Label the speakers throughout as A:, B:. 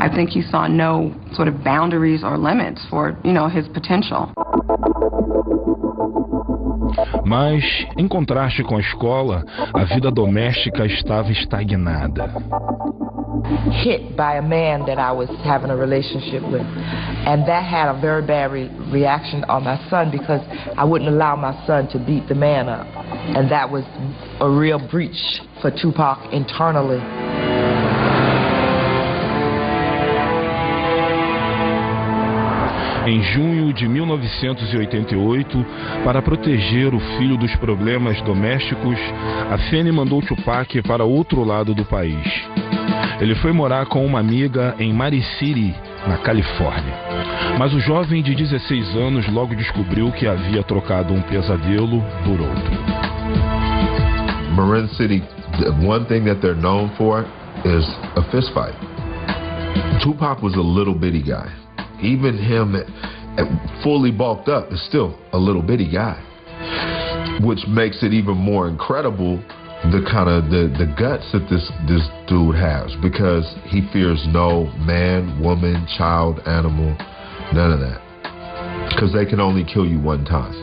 A: I think he saw no sort of boundaries or limits for, his potential.
B: Mas, em contraste com a escola, a vida doméstica estava estagnada.
C: Hit by a man that I was having a relationship with, and that had a very bad reaction on my son because I wouldn't allow my son to beat the man up, and that was a real breach for Tupac internally.
B: Em junho de 1988, para proteger o filho dos problemas domésticos, a Fanny mandou Tupac para outro lado do país. Ele foi morar com uma amiga em Marin City, na Califórnia. Mas o jovem de 16 anos logo descobriu que havia trocado um pesadelo por outro.
D: Marin City, one thing that they're known for is a fist fight. Tupac was a little bitty guy. Even him, fully bulked up, is still a little bitty guy, which makes it even more incredible the kind of the guts that this dude has, because he fears no man, woman, child, animal, none of that, because they can only kill you one time.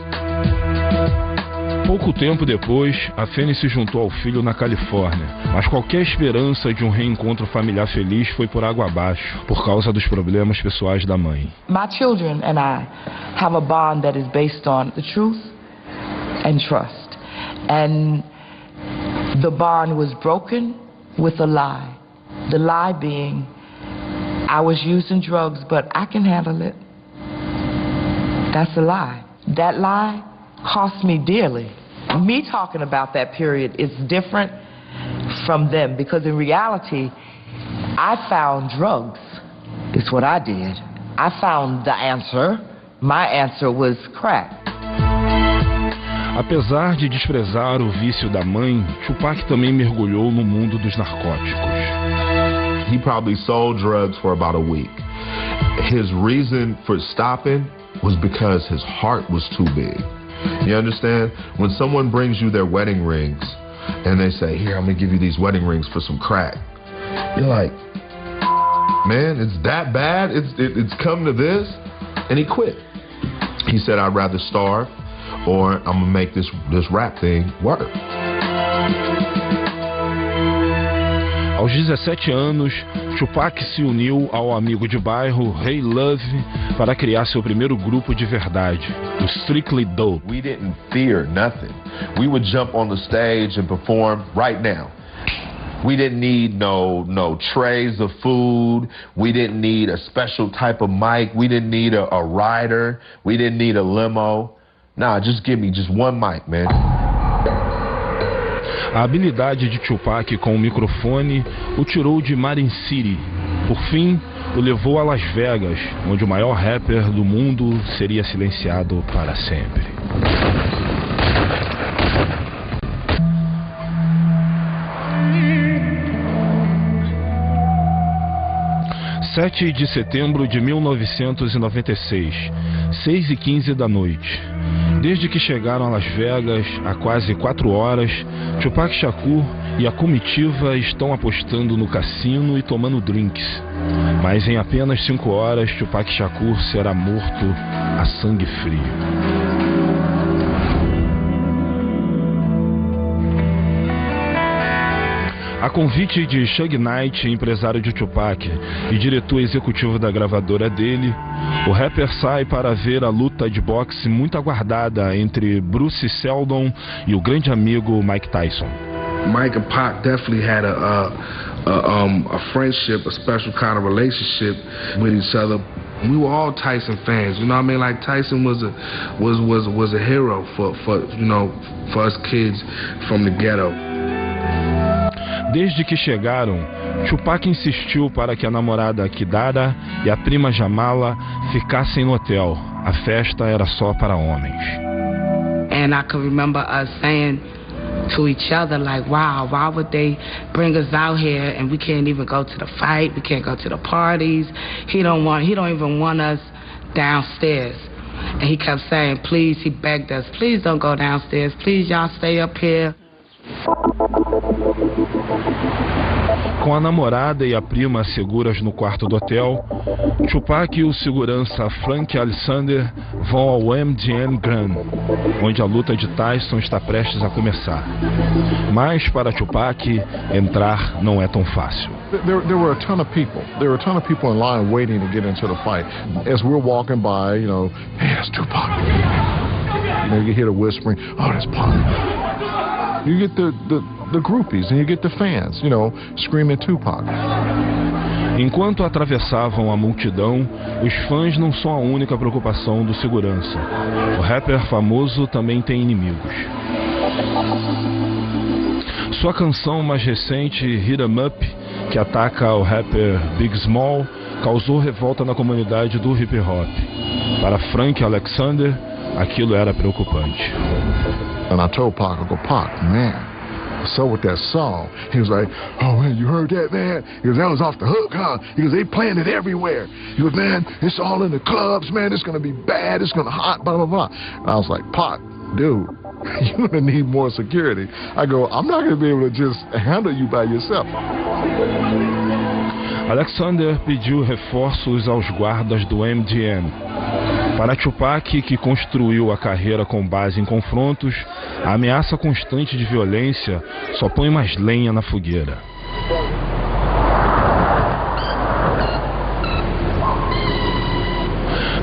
B: Pouco tempo depois, a Fanny se juntou ao filho na Califórnia, mas qualquer esperança de um reencontro familiar feliz foi por água abaixo, por causa dos problemas pessoais da mãe.
C: My children and I have a bond that is based on the truth and trust. And the bond was broken with a lie. The lie being, I was using drugs, but I can handle it. That's a lie. That lie cost me dearly. Me talking about that period is different from them, because in reality, I found drugs. It's what I did. I found the answer. My answer was crack.
B: Apesar de desprezar o vício da mãe, Tupac também mergulhou no mundo dos narcóticos.
D: He probably sold drugs for about a week. His reason for stopping was because his heart was too big. You understand? When someone brings you their wedding rings and they say, here, I'm going to give you these wedding rings for some crack, you're like, man, it's that bad? It's come to this? And he quit. He said, I'd rather starve, or I'm going to make this rap thing work.
B: Aos 17 anos, Tupac se uniu ao amigo de bairro Ray Love para criar seu primeiro grupo de verdade, o Strictly Dope.
D: We didn't fear nothing. We would jump on the stage and perform right now. We didn't need no trays of food. We didn't need a special type of mic. We didn't need a rider. We didn't need a limo. Nah, just give me just one mic, man.
B: A habilidade de Tupac com o microfone o tirou de Marin City. Por fim, o levou a Las Vegas, onde o maior rapper do mundo seria silenciado para sempre. – 7 de setembro de 1996, 6h15 da noite. Desde que chegaram a Las Vegas, há quase 4 horas, Tupac Shakur e a comitiva estão apostando no cassino e tomando drinks. Mas em apenas 5 horas, Tupac Shakur será morto a sangue frio. A convite de Suge Knight, empresário de Tupac e diretor executivo da gravadora dele, o rapper sai para ver a luta de boxe muito aguardada entre Bruce Seldon e o grande amigo Mike Tyson.
E: Mike and Pac definitely had a friendship, a special kind of relationship with each other. We were all Tyson fans, you know what I mean? Like Tyson was a hero for us kids from the ghetto.
B: Desde que chegaram, Tupac insistiu para que a namorada Kidara e a prima Jamala ficassem no hotel. A festa era só para homens.
F: And I can remember us saying to each other, like, wow, why would they bring us out here and we can't even go to the fight, we can't go to the parties. He don't even want us downstairs. And he kept saying, please, he begged us, please don't go downstairs, please y'all stay up here.
B: Com a namorada e a prima seguras no quarto do hotel, Tupac e o segurança Frank Alexander vão ao MGM Grand, onde a luta de Tyson está prestes a começar. Mas para Tupac, entrar não é tão fácil.
G: There were a ton of people. There were a ton of people in line waiting to get into the fight. As we're walking by, you know, hey, that's Tupac. You know, you hear the whispering, oh, that's Pac. You get the groupies and you get the fans, you know, screaming Tupac.
B: Enquanto atravessavam a multidão, os fãs não são a única preocupação do segurança. O rapper famoso também tem inimigos. Sua canção mais recente, Hit 'Em Up, que ataca o rapper Big Small, causou revolta na comunidade do hip hop. Para Frank Alexander, aquilo era preocupante.
G: And I told Pac, I go, Pac, man, so with that song, he was like, oh man, you heard that, man? He goes, that was off the hook, huh? He goes, they playing it everywhere. He goes, man, it's all in the clubs, man, it's gonna be bad, it's gonna hot, blah, blah, blah. And I was like, Pac, dude, you're gonna need more security. I go, I'm not gonna be able to just handle you by yourself.
B: Alexander pediu reforços aos guardas do MGM. Para Tupac, que construiu a carreira com base em confrontos, a ameaça constante de violência só põe mais lenha na fogueira.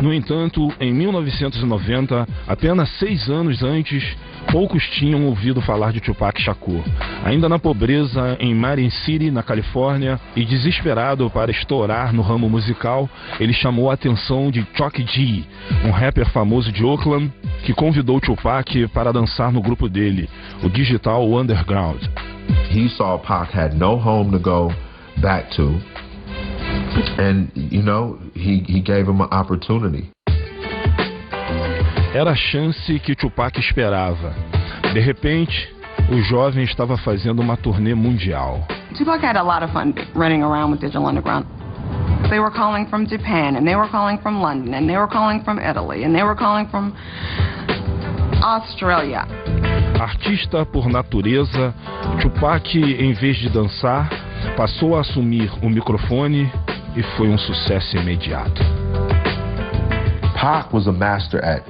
B: No entanto, em 1990, apenas 6 anos antes, poucos tinham ouvido falar de Tupac Shakur. Ainda na pobreza, em Marin City, na Califórnia, e desesperado para estourar no ramo musical, ele chamou a atenção de Chuck G, um rapper famoso de Oakland, que convidou Tupac para dançar no grupo dele, o Digital Underground.
D: He saw Pac had no home to go back to. And, you know, he gave him an opportunity.
B: Era a chance que Tupac esperava. De repente, o jovem estava fazendo uma turnê mundial.
A: Tupac had a lot of fun running around with Digital Underground. They were calling from Japan, and they were calling from London, and they were calling from Italy, and they were calling from Australia.
B: Artista por natureza, Tupac, em vez de dançar, passou a assumir o microfone e foi um sucesso imediato.
D: Pac was a master at,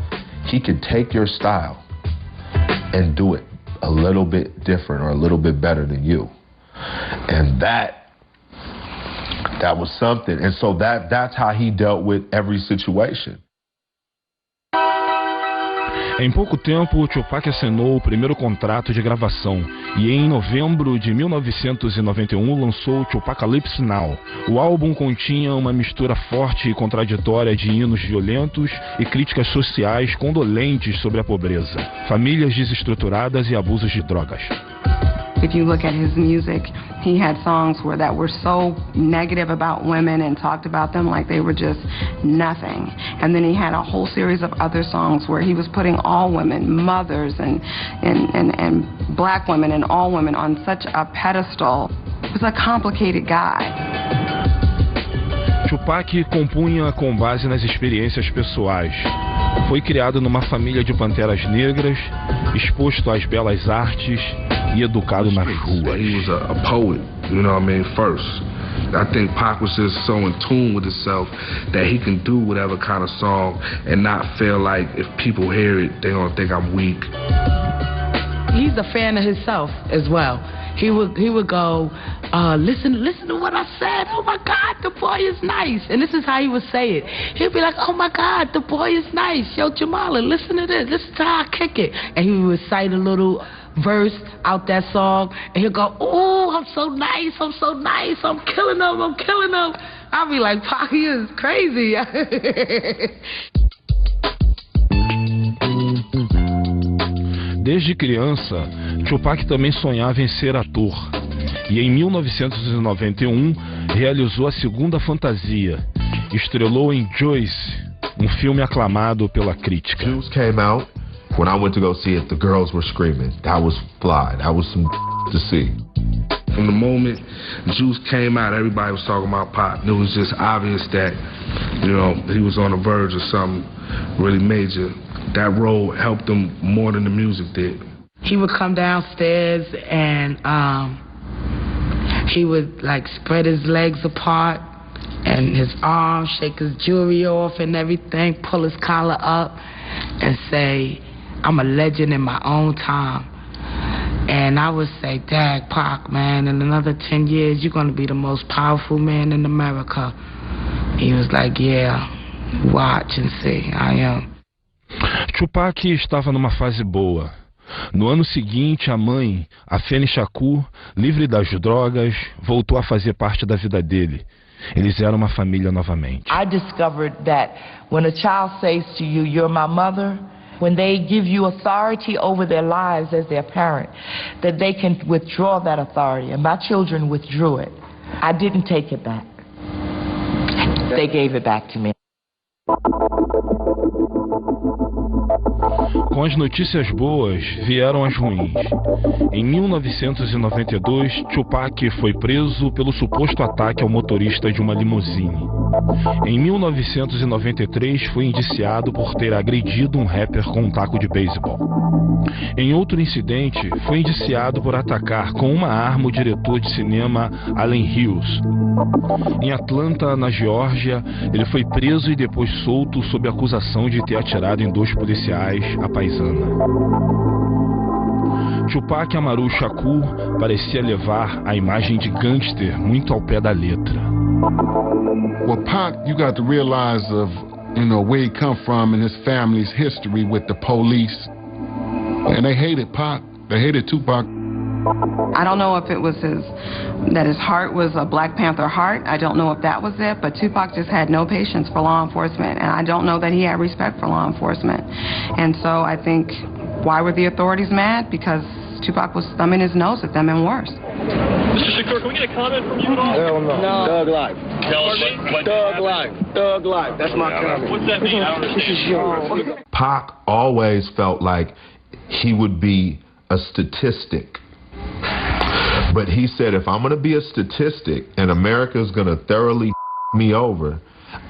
D: he could take your style and do it a little bit different or a little bit better than you. And that was something. And so that's how he dealt with every situation.
B: Em pouco tempo, Tupac assinou o primeiro contrato de gravação e em novembro de 1991 lançou Tupacalypse Now. O álbum continha uma mistura forte e contraditória de hinos violentos e críticas sociais condolentes sobre a pobreza, famílias desestruturadas e abusos de drogas.
A: If you look at his music, he had songs that were so negative about women and talked about them like they were just nothing. And then he had a whole series of other songs where he was putting all women, mothers and black women and all women on such a pedestal. He was a complicated guy.
B: Tupac compunha com base nas experiências pessoais. Foi criado numa família de panteras negras, exposto às belas artes e educado nas ruas.
E: He was a poet, you know what I mean, first. I think Pac was just so in tune with himself that he can do whatever kind of song and not feel like if people hear it, they're going to think I'm weak.
F: He's a fan of himself as well. He would go, listen to what I said. Oh my God, the boy is nice. And this is how he would say it. He'd be like, oh my God, the boy is nice. Yo, Jamala, listen to this. Listen to how I kick it. And he would recite a little verse out that song, and he'll go, oh, I'm so nice, I'm so nice, I'm killing them, I'm killing them. I'll be like, Pac, he is crazy.
B: Desde criança, Tupac também sonhava em ser ator. E em 1991, realizou a segunda fantasia. Estrelou em Joyce, um filme aclamado pela crítica.
D: Juice came out. When I went to go see it, the girls were screaming. That was fly. That was some to see.
E: From the moment Juice came out, everybody was talking about Pac. It was just obvious that, you know, he was on the verge of something really major. That role helped him more than the music did.
F: He would come downstairs and He would like spread his legs apart and his arms, shake his jewelry off and everything, pull his collar up and say, I'm a legend in my own time. And I would say, Dag, Pac, man, in another 10 years, you're going to be the most powerful man in America. He was like, yeah, watch and see, I am.
B: Tupac estava numa fase boa. No ano seguinte, a mãe, a Afeni Shakur, livre das drogas, voltou a fazer parte da vida dele. Eles eram uma família novamente.
C: I discovered that when a child says to you, you're my mother, when they give you authority over their lives as their parent, that they can withdraw that authority. And my children withdrew it. I didn't take it back. They gave it back to me.
B: Com as notícias boas, vieram as ruins. Em 1992, Tupac foi preso pelo suposto ataque ao motorista de uma limusine. Em 1993, foi indiciado por ter agredido um rapper com um taco de beisebol. Em outro incidente, foi indiciado por atacar com uma arma o diretor de cinema Allen Hughes. Em Atlanta, na Geórgia, ele foi preso e depois solto sob acusação de ter atirado em 2 policiais à paisana. Tupac Amaru Shakur parecia levar a imagem de gangster muito ao pé da letra.
G: Well, Pac, you got to realize of, where he come from and his family's history with the police. And they hated Pac. They hated Tupac.
A: I don't know if it was that his heart was a Black Panther heart. I don't know if that was it, but Tupac just had no patience for law enforcement, and I don't know that he had respect for law enforcement. And so I think, why were the authorities mad? Because Tupac was thumbing his nose at them and worse.
H: Mr. Shakur, can we get a comment from you at all?
I: Hell no. Thug life. Thug life. Thug life. That's my comment.
H: What's that mean? I don't understand.
D: Pac always felt like he would be a statistic. But he said, if I'm going to be a statistic and America's going to thoroughly me over,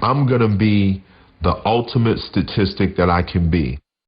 D: I'm going to be the ultimate statistic that I can be.